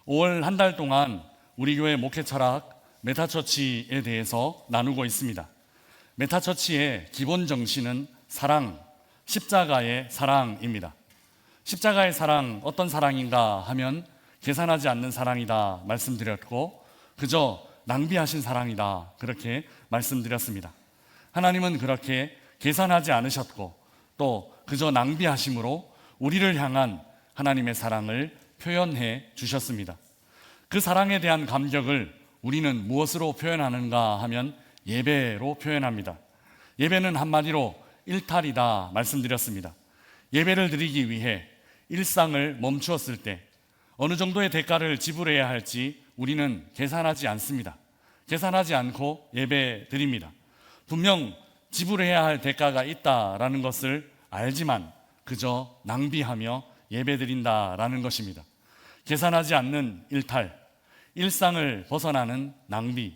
5월 한 달 동안 우리 교회 목회 철학 메타처치에 대해서 나누고 있습니다. 메타처치의 기본 정신은 사랑, 십자가의 사랑입니다. 십자가의 사랑, 어떤 사랑인가 하면 계산하지 않는 사랑이다 말씀드렸고, 그저 낭비하신 사랑이다 그렇게 말씀드렸습니다. 하나님은 그렇게 계산하지 않으셨고 또 그저 낭비하심으로 우리를 향한 하나님의 사랑을 표현해 주셨습니다. 그 사랑에 대한 감격을 우리는 무엇으로 표현하는가 하면 예배로 표현합니다. 예배는 한마디로 일탈이다 말씀드렸습니다. 예배를 드리기 위해 일상을 멈추었을 때 어느 정도의 대가를 지불해야 할지 우리는 계산하지 않습니다. 계산하지 않고 예배 드립니다. 분명 지불해야 할 대가가 있다라는 것을 알지만 그저 낭비하며 예배 드린다라는 것입니다. 계산하지 않는 일탈, 일상을 벗어나는 낭비,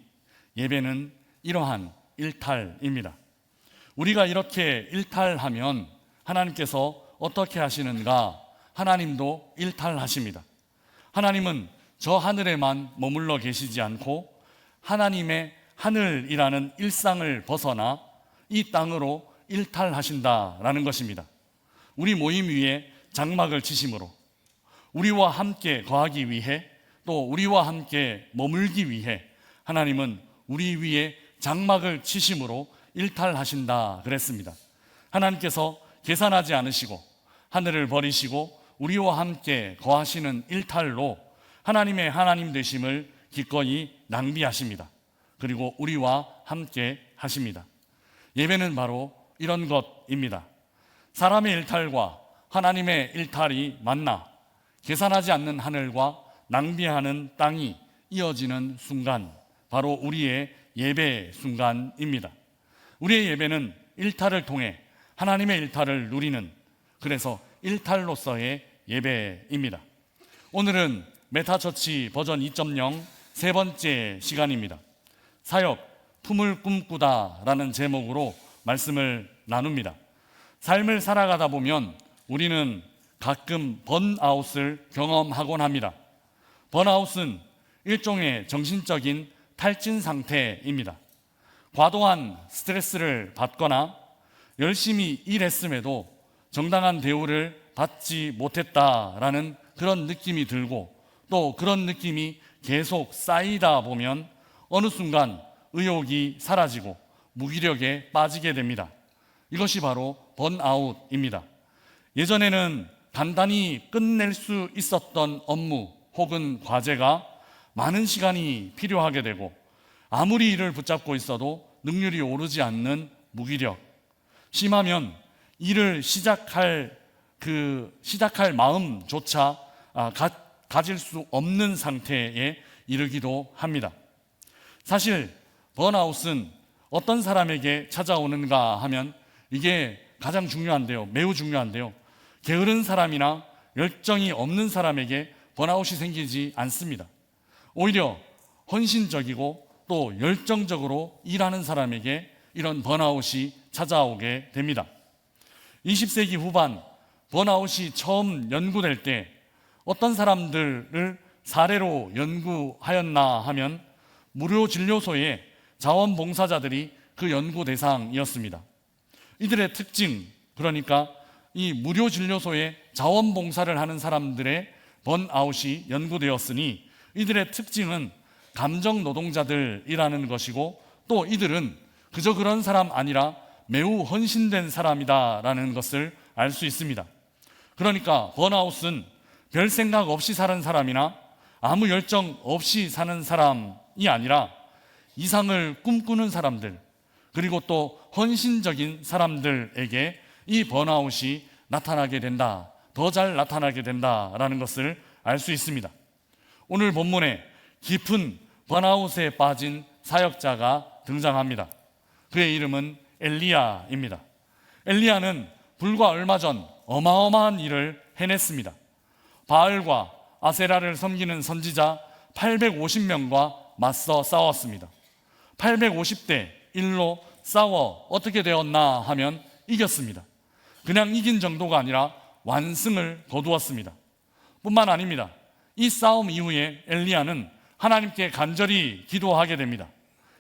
예배는 이러한 일탈입니다. 우리가 이렇게 일탈하면 하나님께서 어떻게 하시는가? 하나님도 일탈하십니다. 하나님은 저 하늘에만 머물러 계시지 않고 하나님의 하늘이라는 일상을 벗어나 이 땅으로 일탈하신다라는 것입니다. 우리 모임 위에 장막을 치심으로 우리와 함께 거하기 위해 또 우리와 함께 머물기 위해 하나님은 우리 위에 장막을 치심으로 일탈하신다 그랬습니다. 하나님께서 계산하지 않으시고 하늘을 버리시고 우리와 함께 거하시는 일탈로 하나님의 하나님 되심을 기꺼이 낭비하십니다. 그리고 우리와 함께 하십니다. 예배는 바로 이런 것입니다. 사람의 일탈과 하나님의 일탈이 만나 계산하지 않는 하늘과 낭비하는 땅이 이어지는 순간, 바로 우리의 예배 순간입니다. 우리의 예배는 일탈을 통해 하나님의 일탈을 누리는, 그래서 일탈로서의 예배입니다. 오늘은 메타처치 버전 2.0 세 번째 시간입니다. 사역, 품을 꿈꾸다 라는 제목으로 말씀을 나눕니다. 삶을 살아가다 보면 우리는 가끔 번아웃을 경험하곤 합니다. 번아웃은 일종의 정신적인 탈진 상태입니다. 과도한 스트레스를 받거나 열심히 일했음에도 정당한 대우를 받지 못했다라는 그런 느낌이 들고, 또 그런 느낌이 계속 쌓이다 보면 어느 순간 의욕이 사라지고 무기력에 빠지게 됩니다. 이것이 바로 번아웃입니다. 예전에는 간단히 끝낼 수 있었던 업무 혹은 과제가 많은 시간이 필요하게 되고, 아무리 일을 붙잡고 있어도 능률이 오르지 않는 무기력, 심하면 일을 시작할 마음조차 가질 수 없는 상태에 이르기도 합니다. 사실 번아웃은 어떤 사람에게 찾아오는가 하면 이게 가장 중요한데요, 매우 중요한데요, 게으른 사람이나 열정이 없는 사람에게 번아웃이 생기지 않습니다. 오히려 헌신적이고 또 열정적으로 일하는 사람에게 이런 번아웃이 찾아오게 됩니다. 20세기 후반 번아웃이 처음 연구될 때 어떤 사람들을 사례로 연구하였나 하면 무료 진료소의 자원봉사자들이 그 연구 대상이었습니다. 이들의 특징, 그러니까 이 무료 진료소에 자원봉사를 하는 사람들의 번아웃이 연구되었으니 이들의 특징은 감정 노동자들이라는 것이고, 또 이들은 그저 그런 사람 아니라 매우 헌신된 사람이다라는 것을 알 수 있습니다. 그러니까 번아웃은 별 생각 없이 사는 사람이나 아무 열정 없이 사는 사람이 아니라 이상을 꿈꾸는 사람들, 그리고 또 헌신적인 사람들에게 이 번아웃이 나타나게 된다, 더 잘 나타나게 된다라는 것을 알 수 있습니다. 오늘 본문에 깊은 번아웃에 빠진 사역자가 등장합니다. 그의 이름은 엘리야입니다. 엘리야는 불과 얼마 전 어마어마한 일을 해냈습니다. 바알과 아세라를 섬기는 선지자 850명과 맞서 싸웠습니다. 850대 1로 싸워 어떻게 되었나 하면 이겼습니다. 그냥 이긴 정도가 아니라 완승을 거두었습니다. 뿐만 아닙니다. 이 싸움 이후에 엘리야는 하나님께 간절히 기도하게 됩니다.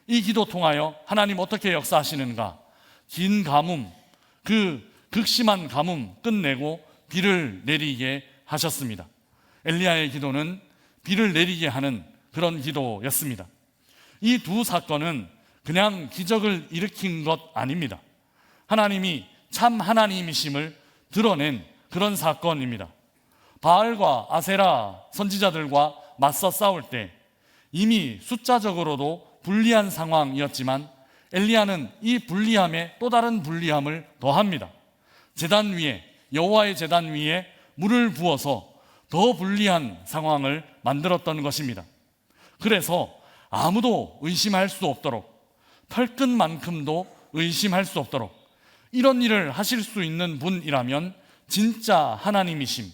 이 기도 통하여 하나님 어떻게 역사하시는가? 긴 가뭄, 그 극심한 가뭄 끝내고 비를 내리게 하셨습니다. 엘리야의 기도는 비를 내리게 하는 그런 기도였습니다. 이 두 사건은 그냥 기적을 일으킨 것 아닙니다. 하나님이 참 하나님이심을 드러낸 그런 사건입니다. 바알과 아세라 선지자들과 맞서 싸울 때 이미 숫자적으로도 불리한 상황이었지만 엘리야는 이 불리함에 또 다른 불리함을 더합니다. 제단 위에, 여호와의 제단 위에 물을 부어서 더 불리한 상황을 만들었던 것입니다. 그래서 아무도 의심할 수 없도록, 털끝만큼도 의심할 수 없도록 이런 일을 하실 수 있는 분이라면 진짜 하나님이심,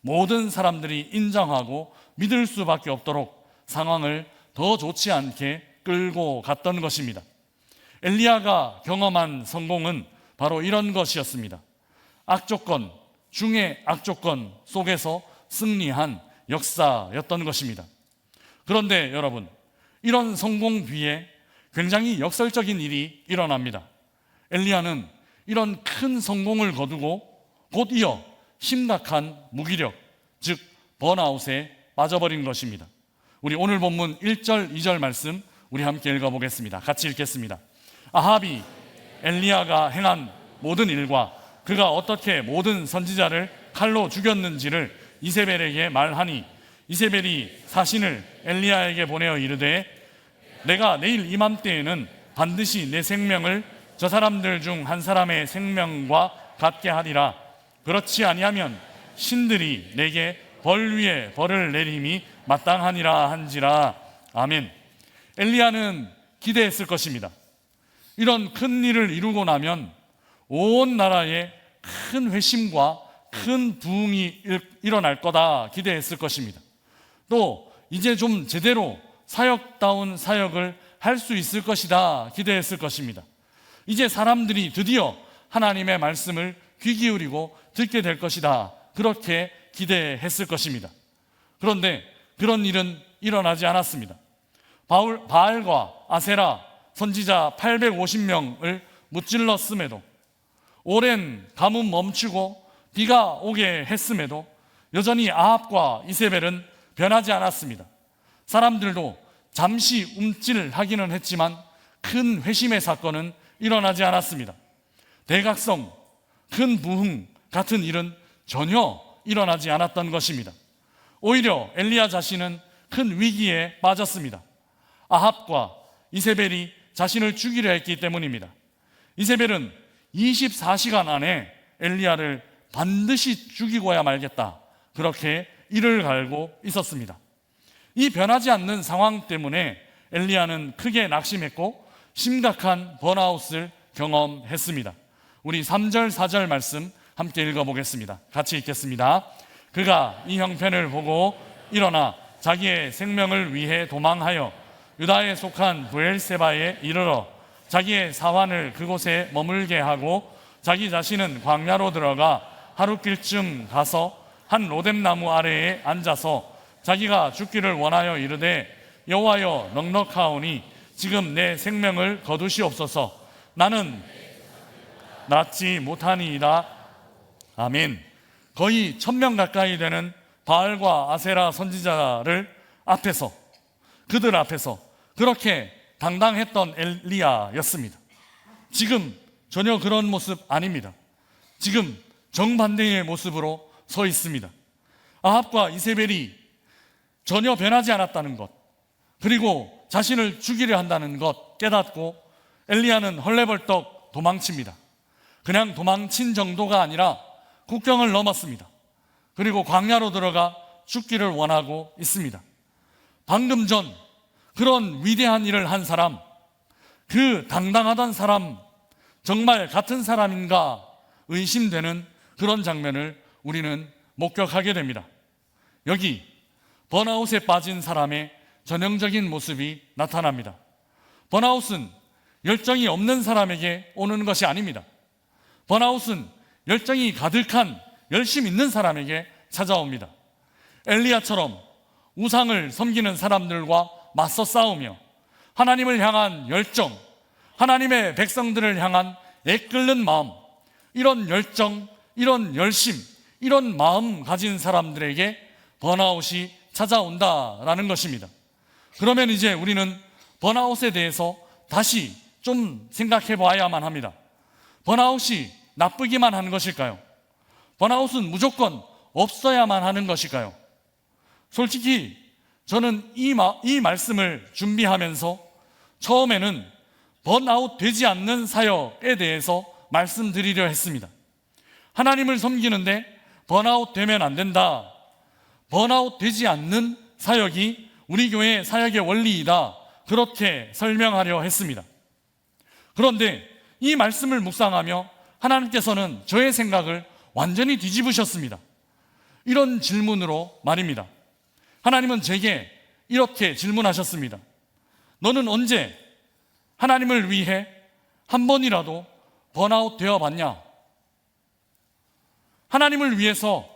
모든 사람들이 인정하고 믿을 수밖에 없도록 상황을 더 좋지 않게 끌고 갔던 것입니다. 엘리야가 경험한 성공은 바로 이런 것이었습니다. 악조건 중에 악조건 속에서 승리한 역사였던 것입니다. 그런데 여러분, 이런 성공 뒤에 굉장히 역설적인 일이 일어납니다. 엘리야는 이런 큰 성공을 거두고 곧 이어 심각한 무기력, 즉 번아웃에 빠져버린 것입니다. 우리 오늘 본문 1절, 2절 말씀 우리 함께 읽어보겠습니다. 같이 읽겠습니다. 아합이 엘리야가 행한 모든 일과 그가 어떻게 모든 선지자를 칼로 죽였는지를 이세벨에게 말하니 이세벨이 사신을 엘리야에게 보내어 이르되 내가 내일 이맘때에는 반드시 내 생명을 저 사람들 중 한 사람의 생명과 같게 하리라. 그렇지 아니하면 신들이 내게 벌 위에 벌을 내림이 마땅하니라 한지라. 아멘. 엘리야는 기대했을 것입니다. 이런 큰 일을 이루고 나면 온 나라에 큰 회심과 큰 부흥이 일어날 거다 기대했을 것입니다. 또 이제 좀 제대로 사역다운 사역을 할 수 있을 것이다 기대했을 것입니다. 이제 사람들이 드디어 하나님의 말씀을 귀 기울이고 듣게 될 것이다 그렇게 기대했을 것입니다. 그런데 그런 일은 일어나지 않았습니다. 바알과 아세라 선지자 850명을 무찔렀음에도, 오랜 가뭄 멈추고 비가 오게 했음에도 여전히 아합과 이세벨은 변하지 않았습니다. 사람들도 잠시 움찔하기는 했지만 큰 회심의 사건은 일어나지 않았습니다. 대각성, 큰 부흥 같은 일은 전혀 일어나지 않았던 것입니다. 오히려 엘리야 자신은 큰 위기에 빠졌습니다. 아합과 이세벨이 자신을 죽이려 했기 때문입니다. 이세벨은 24시간 안에 엘리야를 반드시 죽이고야 말겠다 그렇게 이를 갈고 있었습니다. 이 변하지 않는 상황 때문에 엘리야는 크게 낙심했고 심각한 번아웃을 경험했습니다. 우리 3절, 4절 말씀 함께 읽어보겠습니다. 같이 읽겠습니다. 그가 이 형편을 보고 일어나 자기의 생명을 위해 도망하여 유다에 속한 브엘세바에 이르러 자기의 사환을 그곳에 머물게 하고 자기 자신은 광야로 들어가 하룻길쯤 가서 한 로뎀나무 아래에 앉아서 자기가 죽기를 원하여 이르되 여호와여 넉넉하오니 지금 내 생명을 거두시옵소서. 나는 낫지 못하니이다. 아멘. 거의 1000명 가까이 되는 바알과 아세라 선지자를 앞에서, 그들 앞에서 그렇게 당당했던 엘리야였습니다. 지금 전혀 그런 모습 아닙니다. 지금 정반대의 모습으로 서 있습니다. 아합과 이세벨이 전혀 변하지 않았다는 것, 그리고 자신을 죽이려 한다는 것 깨닫고 엘리야는 헐레벌떡 도망칩니다. 그냥 도망친 정도가 아니라 국경을 넘었습니다. 그리고 광야로 들어가 죽기를 원하고 있습니다. 방금 전 그런 위대한 일을 한 사람, 그 당당하던 사람, 정말 같은 사람인가 의심되는 그런 장면을 우리는 목격하게 됩니다. 여기 번아웃에 빠진 사람의 전형적인 모습이 나타납니다. 번아웃은 열정이 없는 사람에게 오는 것이 아닙니다. 번아웃은 열정이 가득한 열심 있는 사람에게 찾아옵니다. 엘리야처럼 우상을 섬기는 사람들과 맞서 싸우며 하나님을 향한 열정, 하나님의 백성들을 향한 애끓는 마음, 이런 열정, 이런 열심, 이런 마음 가진 사람들에게 번아웃이 찾아온다라는 것입니다. 그러면 이제 우리는 번아웃에 대해서 다시 좀 생각해 봐야만 합니다. 번아웃이 나쁘기만 하는 것일까요? 번아웃은 무조건 없어야만 하는 것일까요? 솔직히 저는 이 말씀을 준비하면서 처음에는 번아웃 되지 않는 사역에 대해서 말씀드리려 했습니다. 하나님을 섬기는데 번아웃 되면 안 된다. 번아웃 되지 않는 사역이 우리 교회 사역의 원리이다. 그렇게 설명하려 했습니다. 그런데 이 말씀을 묵상하며 하나님께서는 저의 생각을 완전히 뒤집으셨습니다. 이런 질문으로 말입니다. 하나님은 제게 이렇게 질문하셨습니다. 너는 언제 하나님을 위해 한 번이라도 번아웃 되어 봤냐? 하나님을 위해서,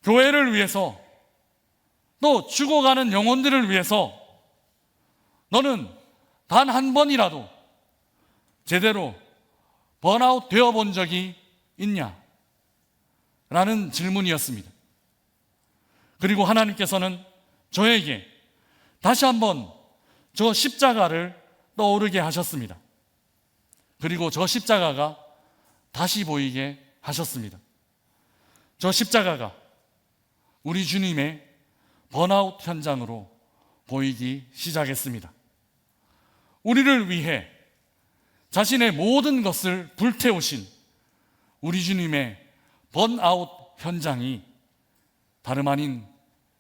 교회를 위해서, 또 죽어가는 영혼들을 위해서 너는 단 한 번이라도 제대로 번아웃 되어 본 적이 있냐? 라는 질문이었습니다. 그리고 하나님께서는 저에게 다시 한번 저 십자가를 떠오르게 하셨습니다. 그리고 저 십자가가 다시 보이게 하셨습니다. 저 십자가가 우리 주님의 번아웃 현장으로 보이기 시작했습니다. 우리를 위해 자신의 모든 것을 불태우신 우리 주님의 번아웃 현장이 다름 아닌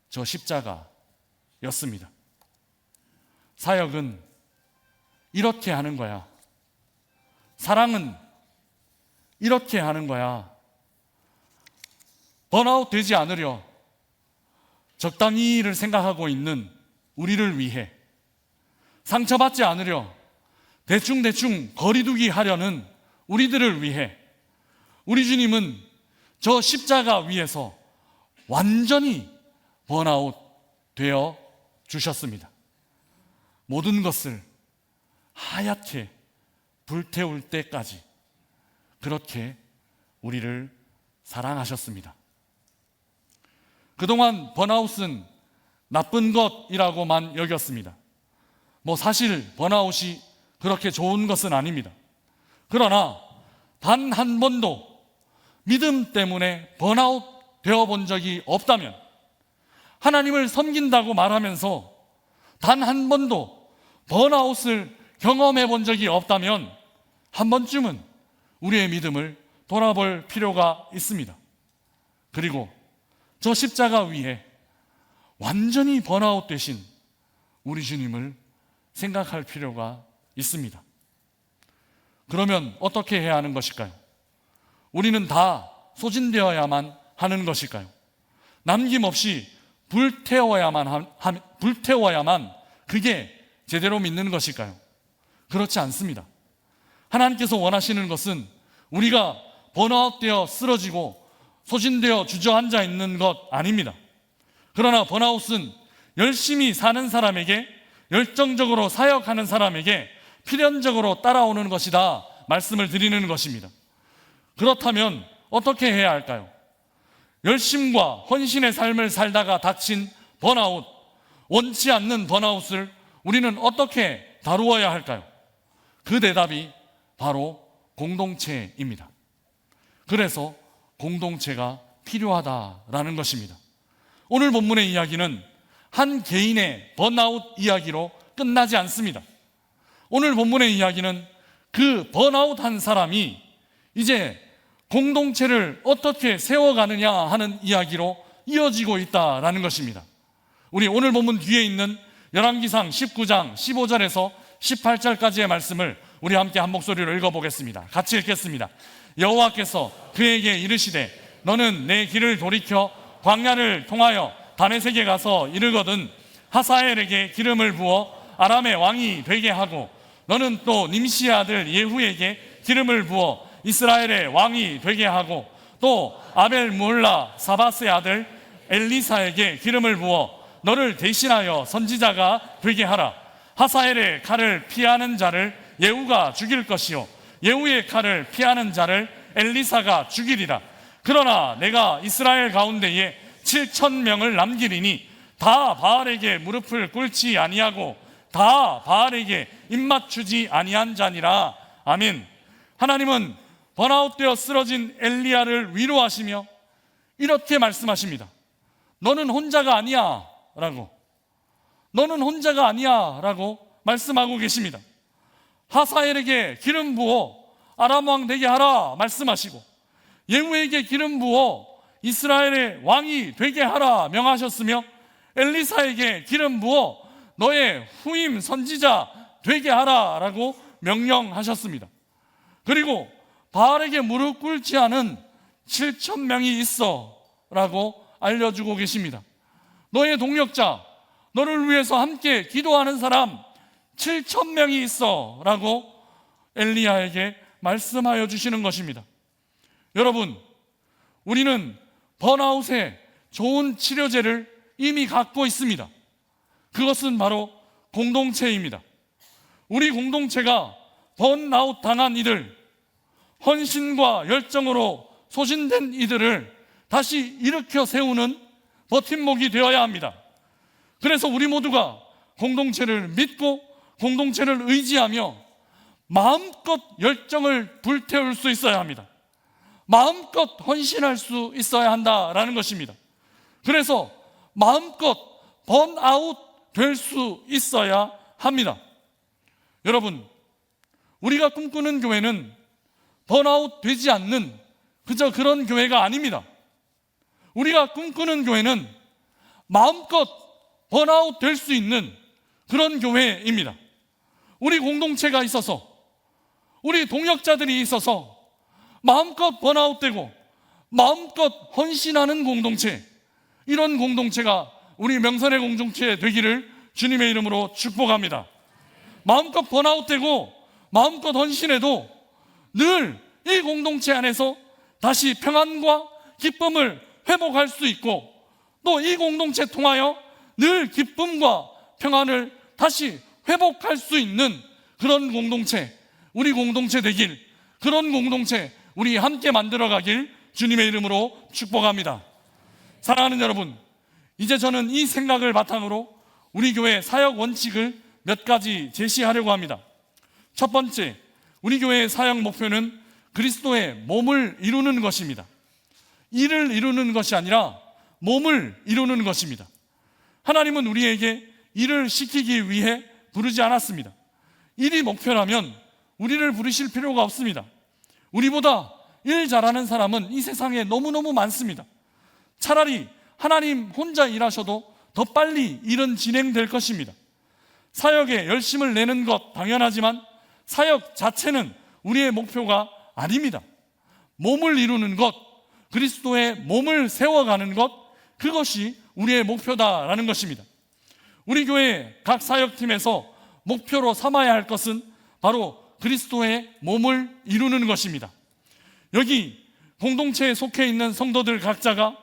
저 십자가였습니다. 사역은 이렇게 하는 거야. 사랑은 이렇게 하는 거야. 번아웃 되지 않으려 적당히를 생각하고 있는 우리를 위해, 상처받지 않으려 대충대충 거리두기 하려는 우리들을 위해 우리 주님은 저 십자가 위에서 완전히 번아웃 되어 주셨습니다. 모든 것을 하얗게 불태울 때까지 그렇게 우리를 사랑하셨습니다. 그동안 번아웃은 나쁜 것이라고만 여겼습니다. 사실 번아웃이 그렇게 좋은 것은 아닙니다. 그러나 단 한 번도 믿음 때문에 번아웃 되어 본 적이 없다면, 하나님을 섬긴다고 말하면서 단 한 번도 번아웃을 경험해 본 적이 없다면 한 번쯤은 우리의 믿음을 돌아볼 필요가 있습니다. 그리고 저 십자가 위에 완전히 번아웃 되신 우리 주님을 생각할 필요가 있습니다. 그러면 어떻게 해야 하는 것일까요? 우리는 다 소진되어야만 하는 것일까요? 남김없이 불태워야만 그게 제대로 믿는 것일까요? 그렇지 않습니다. 하나님께서 원하시는 것은 우리가 번아웃되어 쓰러지고 소진되어 주저앉아 있는 것 아닙니다. 그러나 번아웃은 열심히 사는 사람에게, 열정적으로 사역하는 사람에게 필연적으로 따라오는 것이다 말씀을 드리는 것입니다. 그렇다면 어떻게 해야 할까요? 열심과 헌신의 삶을 살다가 닥친 번아웃, 원치 않는 번아웃을 우리는 어떻게 다루어야 할까요? 그 대답이 바로 공동체입니다. 그래서 공동체가 필요하다라는 것입니다. 오늘 본문의 이야기는 한 개인의 번아웃 이야기로 끝나지 않습니다. 오늘 본문의 이야기는 그 번아웃한 사람이 이제 공동체를 어떻게 세워가느냐 하는 이야기로 이어지고 있다라는 것입니다. 우리 오늘 본문 뒤에 있는 열왕기상 19장 15절에서 18절까지의 말씀을 우리 함께 한 목소리로 읽어보겠습니다. 같이 읽겠습니다. 여호와께서 그에게 이르시되 너는 내 길을 돌이켜 광야를 통하여 다메섹에 가서 이르거든 하사엘에게 기름을 부어 아람의 왕이 되게 하고 너는 또 님시의 아들 예후에게 기름을 부어 이스라엘의 왕이 되게 하고 또 아벨 무홀라 사바스의 아들 엘리사에게 기름을 부어 너를 대신하여 선지자가 되게 하라. 하사엘의 칼을 피하는 자를 예후가 죽일 것이요 예후의 칼을 피하는 자를 엘리사가 죽이리라. 그러나 내가 이스라엘 가운데에 7,000명을 남기리니 다 바알에게 무릎을 꿇지 아니하고 다 바알에게 입맞추지 아니한 자니라. 아멘. 하나님은 번아웃되어 쓰러진 엘리야를 위로하시며 이렇게 말씀하십니다. 너는 혼자가 아니야 라고, 너는 혼자가 아니야 라고 말씀하고 계십니다. 하사엘에게 기름 부어 아람 왕 되게 하라 말씀하시고, 예후에게 기름 부어 이스라엘의 왕이 되게 하라 명하셨으며, 엘리사에게 기름 부어 너의 후임 선지자 되게 하라 라고 명령하셨습니다. 그리고 바알에게 무릎 꿇지 않은 7,000명이 있어 라고 알려주고 계십니다. 너의 동력자, 너를 위해서 함께 기도하는 사람 7,000명이 있어 라고 엘리야에게 말씀하여 주시는 것입니다. 여러분, 우리는 번아웃에 좋은 치료제를 이미 갖고 있습니다. 그것은 바로 공동체입니다. 우리 공동체가 번아웃 당한 이들, 헌신과 열정으로 소진된 이들을 다시 일으켜 세우는 버팀목이 되어야 합니다. 그래서 우리 모두가 공동체를 믿고 공동체를 의지하며 마음껏 열정을 불태울 수 있어야 합니다. 마음껏 헌신할 수 있어야 한다라는 것입니다. 그래서 마음껏 번아웃 될 수 있어야 합니다. 여러분, 우리가 꿈꾸는 교회는 번아웃 되지 않는 그저 그런 교회가 아닙니다. 우리가 꿈꾸는 교회는 마음껏 번아웃 될 수 있는 그런 교회입니다. 우리 공동체가 있어서, 우리 동역자들이 있어서 마음껏 번아웃되고 마음껏 헌신하는 공동체, 이런 공동체가 우리 명선의 공동체 되기를 주님의 이름으로 축복합니다. 마음껏 번아웃되고 마음껏 헌신해도 늘 이 공동체 안에서 다시 평안과 기쁨을 회복할 수 있고, 또 이 공동체 통하여 늘 기쁨과 평안을 다시 회복할 수 있는 그런 공동체, 우리 공동체 되길, 그런 공동체 우리 함께 만들어가길 주님의 이름으로 축복합니다. 사랑하는 여러분, 이제 저는 이 생각을 바탕으로 우리 교회 사역 원칙을 몇 가지 제시하려고 합니다. 첫 번째, 우리 교회의 사역 목표는 그리스도의 몸을 이루는 것입니다. 일을 이루는 것이 아니라 몸을 이루는 것입니다. 하나님은 우리에게 일을 시키기 위해 부르지 않았습니다. 일이 목표라면 우리를 부르실 필요가 없습니다. 우리보다 일 잘하는 사람은 이 세상에 너무너무 많습니다. 차라리 하나님 혼자 일하셔도 더 빨리 일은 진행될 것입니다. 사역에 열심을 내는 것 당연하지만 사역 자체는 우리의 목표가 아닙니다. 몸을 이루는 것, 그리스도의 몸을 세워가는 것, 그것이 우리의 목표다라는 것입니다. 우리 교회 각 사역팀에서 목표로 삼아야 할 것은 바로 그리스도의 몸을 이루는 것입니다. 여기 공동체에 속해 있는 성도들 각자가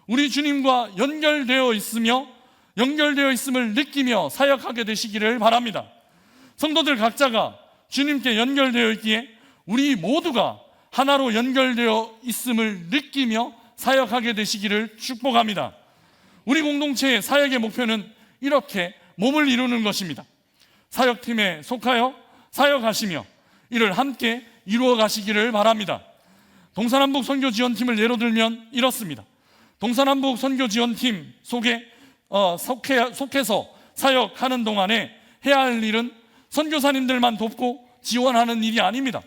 우리 주님과 연결되어 있으며 연결되어 있음을 느끼며 사역하게 되시기를 바랍니다. 성도들 각자가 주님께 연결되어 있기에 우리 모두가 하나로 연결되어 있음을 느끼며 사역하게 되시기를 축복합니다. 우리 공동체의 사역의 목표는 이렇게 몸을 이루는 것입니다. 사역팀에 속하여 사역하시며 이를 함께 이루어 가시기를 바랍니다. 동서남북 선교지원팀을 예로 들면 이렇습니다. 동서남북 선교지원팀 속해서 사역하는 동안에 해야 할 일은 선교사님들만 돕고 지원하는 일이 아닙니다.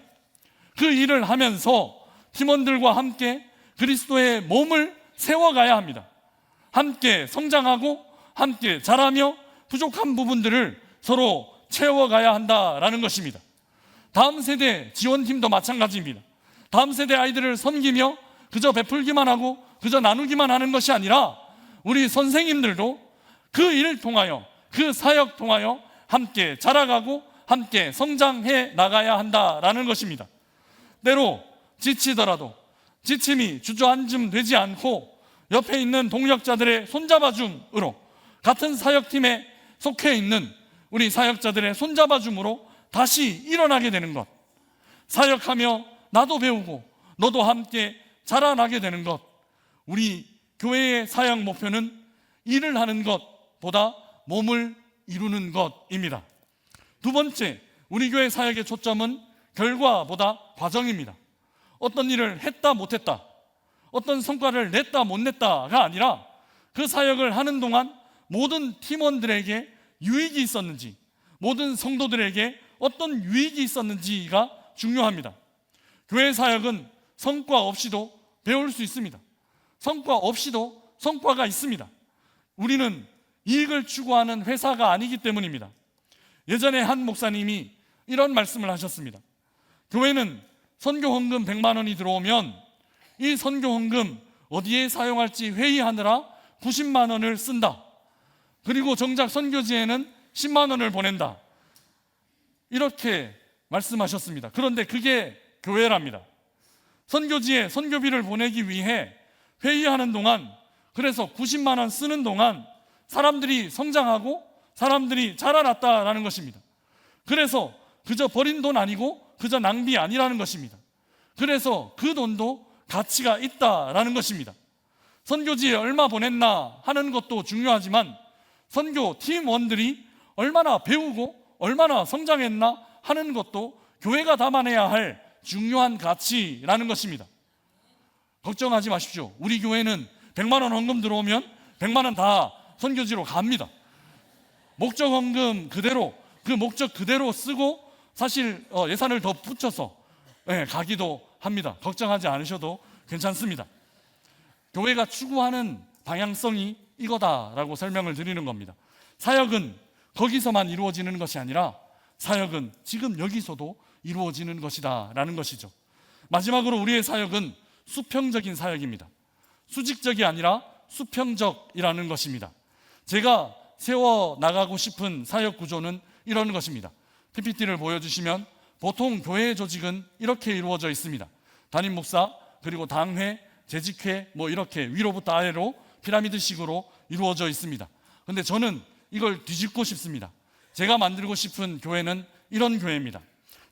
그 일을 하면서 팀원들과 함께 그리스도의 몸을 세워가야 합니다. 함께 성장하고 함께 자라며 부족한 부분들을 서로 채워가야 한다라는 것입니다. 다음 세대 지원팀도 마찬가지입니다. 다음 세대 아이들을 섬기며 그저 베풀기만 하고 그저 나누기만 하는 것이 아니라 우리 선생님들도 그 일을 통하여, 그 사역 통하여 함께 자라가고 함께 성장해 나가야 한다라는 것입니다. 때로 지치더라도 지침이 주저앉음 되지 않고 옆에 있는 동력자들의 손잡아줌으로 같은 사역팀에 속해 있는 우리 사역자들의 손잡아줌으로 다시 일어나게 되는 것, 사역하며 나도 배우고 너도 함께 자라나게 되는 것. 우리 교회의 사역 목표는 일을 하는 것보다 몸을 이루는 것입니다. 두 번째, 우리 교회 사역의 초점은 결과보다 과정입니다. 어떤 일을 했다 못했다, 어떤 성과를 냈다 못 냈다가 아니라 그 사역을 하는 동안 모든 팀원들에게 유익이 있었는지, 모든 성도들에게 어떤 유익이 있었는지가 중요합니다. 교회 사역은 성과 없이도 배울 수 있습니다. 성과 없이도 성과가 있습니다. 우리는 이익을 추구하는 회사가 아니기 때문입니다. 예전에 한 목사님이 이런 말씀을 하셨습니다. 교회는 선교 헌금 100만 원이 들어오면 이 선교 헌금 어디에 사용할지 회의하느라 90만 원을 쓴다. 그리고 정작 선교지에는 10만 원을 보낸다. 이렇게 말씀하셨습니다. 그런데 그게 교회랍니다. 선교지에 선교비를 보내기 위해 회의하는 동안, 그래서 90만 원 쓰는 동안 사람들이 성장하고 사람들이 자라났다라는 것입니다. 그래서 그저 버린 돈 아니고 그저 낭비 아니라는 것입니다. 그래서 그 돈도 가치가 있다라는 것입니다. 선교지에 얼마 보냈나 하는 것도 중요하지만 선교 팀원들이 얼마나 배우고 얼마나 성장했나 하는 것도 교회가 담아내야 할 중요한 가치라는 것입니다. 걱정하지 마십시오. 우리 교회는 100만 원 헌금 들어오면 100만 원 다 선교지로 갑니다. 목적 헌금 그대로, 그 목적 그대로 쓰고 사실 예산을 더 붙여서 가기도 합니다. 걱정하지 않으셔도 괜찮습니다. 교회가 추구하는 방향성이 이거다라고 설명을 드리는 겁니다. 사역은 거기서만 이루어지는 것이 아니라 사역은 지금 여기서도 이루어지는 것이다 라는 것이죠. 마지막으로 우리의 사역은 수평적인 사역입니다. 수직적이 아니라 수평적이라는 것입니다. 제가 세워나가고 싶은 사역 구조는 이런 것입니다. PPT를 보여주시면 보통 교회 조직은 이렇게 이루어져 있습니다. 담임 목사, 그리고 당회, 재직회, 이렇게 위로부터 아래로 피라미드식으로 이루어져 있습니다. 그런데 저는 이걸 뒤집고 싶습니다. 제가 만들고 싶은 교회는 이런 교회입니다.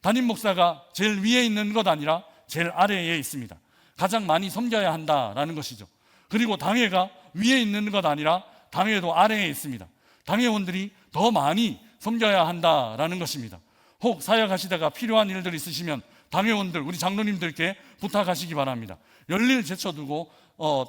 담임 목사가 제일 위에 있는 것 아니라 제일 아래에 있습니다. 가장 많이 섬겨야 한다라는 것이죠. 그리고 당회가 위에 있는 것 아니라 당회도 아래에 있습니다. 당회원들이 더 많이 섬겨야 한다라는 것입니다. 혹 사역하시다가 필요한 일들 있으시면 당회원들, 우리 장로님들께 부탁하시기 바랍니다. 열일 제쳐두고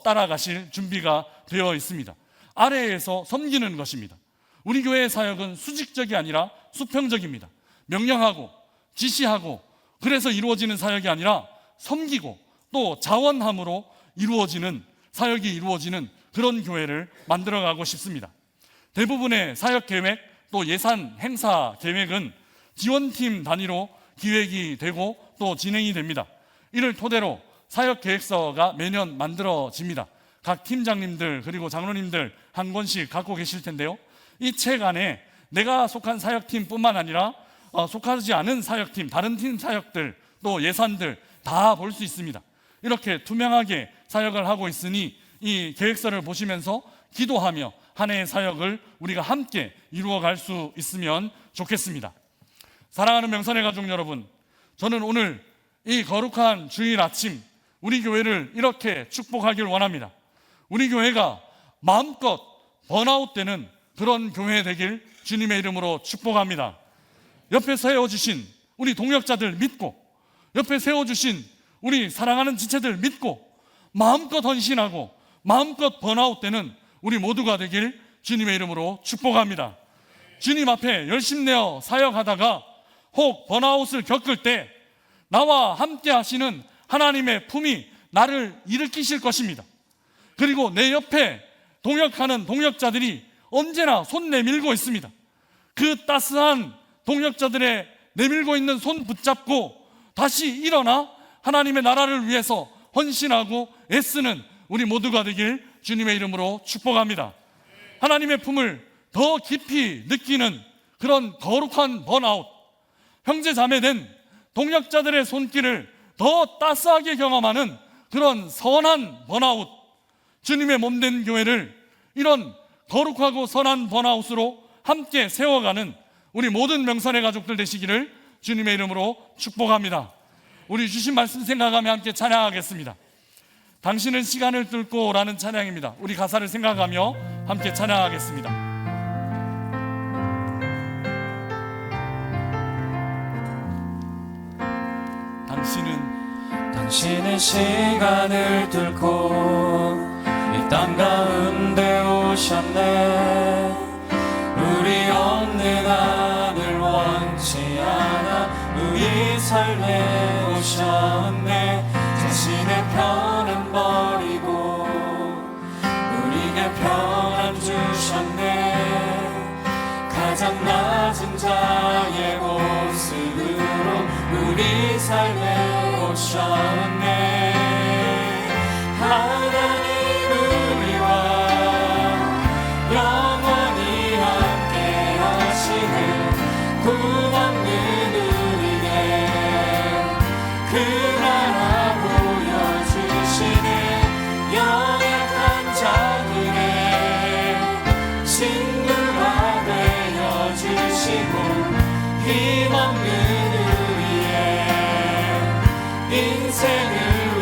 따라가실 준비가 되어 있습니다. 아래에서 섬기는 것입니다. 우리 교회의 사역은 수직적이 아니라 수평적입니다. 명령하고 지시하고 그래서 이루어지는 사역이 아니라 섬기고 또 자원함으로 이루어지는 사역이 이루어지는 그런 교회를 만들어가고 싶습니다. 대부분의 사역 계획 또 예산 행사 계획은 지원팀 단위로 기획이 되고 또 진행이 됩니다. 이를 토대로 사역 계획서가 매년 만들어집니다. 각 팀장님들 그리고 장로님들 한 권씩 갖고 계실 텐데요. 이 책 안에 내가 속한 사역팀뿐만 아니라 속하지 않은 사역팀, 다른 팀 사역들 또 예산들 다 볼 수 있습니다. 이렇게 투명하게 사역을 하고 있으니 이 계획서를 보시면서 기도하며 한 해의 사역을 우리가 함께 이루어갈 수 있으면 좋겠습니다. 사랑하는 명선의 가족 여러분, 저는 오늘 이 거룩한 주일 아침 우리 교회를 이렇게 축복하길 원합니다. 우리 교회가 마음껏 번아웃되는 그런 교회 되길 주님의 이름으로 축복합니다. 옆에 세워주신 우리 동역자들 믿고, 옆에 세워주신 우리 사랑하는 지체들 믿고 마음껏 헌신하고 마음껏 번아웃되는 우리 모두가 되길 주님의 이름으로 축복합니다. 주님 앞에 열심내어 사역하다가 혹 번아웃을 겪을 때 나와 함께 하시는 하나님의 품이 나를 일으키실 것입니다. 그리고 내 옆에 동역하는 동역자들이 언제나 손 내밀고 있습니다. 그 따스한 동역자들의 내밀고 있는 손 붙잡고 다시 일어나 하나님의 나라를 위해서 헌신하고 애쓰는 우리 모두가 되길 주님의 이름으로 축복합니다. 하나님의 품을 더 깊이 느끼는 그런 거룩한 번아웃, 형제 자매된 동역자들의 손길을 더 따스하게 경험하는 그런 선한 번아웃, 주님의 몸된 교회를 이런 거룩하고 선한 번아웃으로 함께 세워가는 우리 모든 명선의 가족들 되시기를 주님의 이름으로 축복합니다. 우리 주신 말씀 생각하며 함께 찬양하겠습니다. 당신은 시간을 뚫고 라는 찬양입니다. 우리 가사를 생각하며 함께 찬양하겠습니다. 당신은 시간을 뚫고 이 땅 가운데 오셨네. 우리 없는 하늘 원치 않아 우리 삶에 오셨네. 자신의 편안 버리고 우리에게 평안 주셨네. 가장 낮은 자의 모습으로 우리 삶에 오셨네. 하나님 우리와 영원히 함께 하시는 꿈없는 우리에게 그 나라 보여주시는 연약한 자들의 친구가 되어주시고 힘없는 우리의 인생을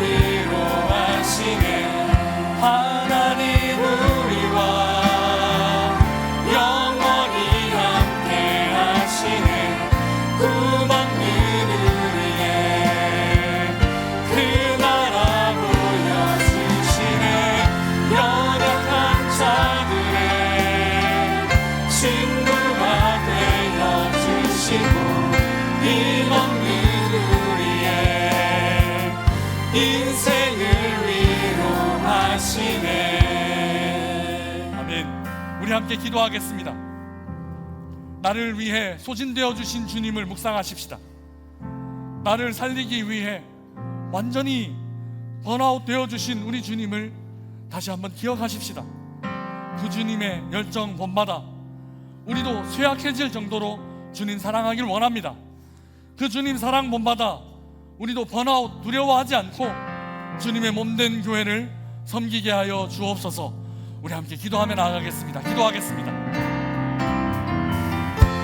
위로하시네. 하나님 우리와 영원히 함께 하시네. 꿈없는 우리의 그 나라 보여주시네. 연약한 자들의 친구가 되어주시고 힘없는 우리의 인생을 위로하시네. 아멘. 우리 함께 기도하겠습니다. 나를 위해 소진되어 주신 주님을 묵상하십시다. 나를 살리기 위해 완전히 번아웃 되어 주신 우리 주님을 다시 한번 기억하십시다. 그 주님의 열정 본받아 우리도 쇠약해질 정도로 주님 사랑하길 원합니다. 그 주님 사랑 본받아 우리도 번아웃 두려워하지 않고 주님의 몸된 교회를 섬기게 하여 주옵소서. 우리 함께 기도하며 나아가겠습니다. 기도하겠습니다.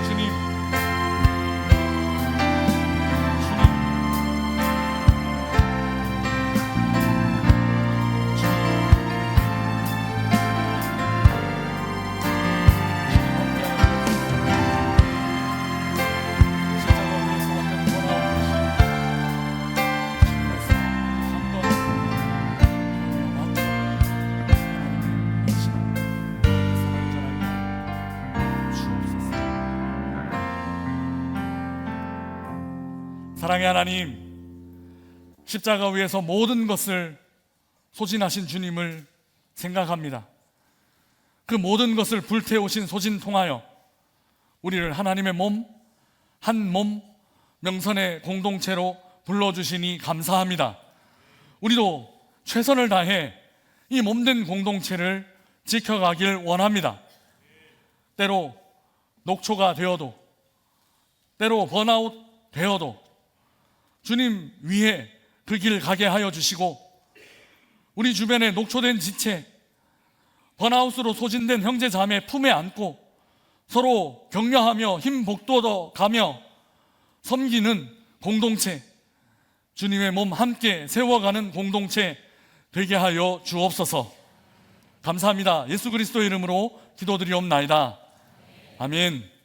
주님, 사랑의 하나님, 십자가 위에서 모든 것을 소진하신 주님을 생각합니다. 그 모든 것을 불태우신 소진 통하여 우리를 하나님의 몸, 한 몸, 명선의 공동체로 불러주시니 감사합니다. 우리도 최선을 다해 이 몸된 공동체를 지켜가길 원합니다. 때로 녹초가 되어도, 때로 번아웃 되어도 주님 위에 그 길 가게 하여 주시고, 우리 주변에 녹초된 지체, 번아웃으로 소진된 형제 자매 품에 안고 서로 격려하며 힘 북돋아 가며 섬기는 공동체, 주님의 몸 함께 세워가는 공동체 되게 하여 주옵소서. 감사합니다. 예수 그리스도의 이름으로 기도드리옵나이다. 아멘.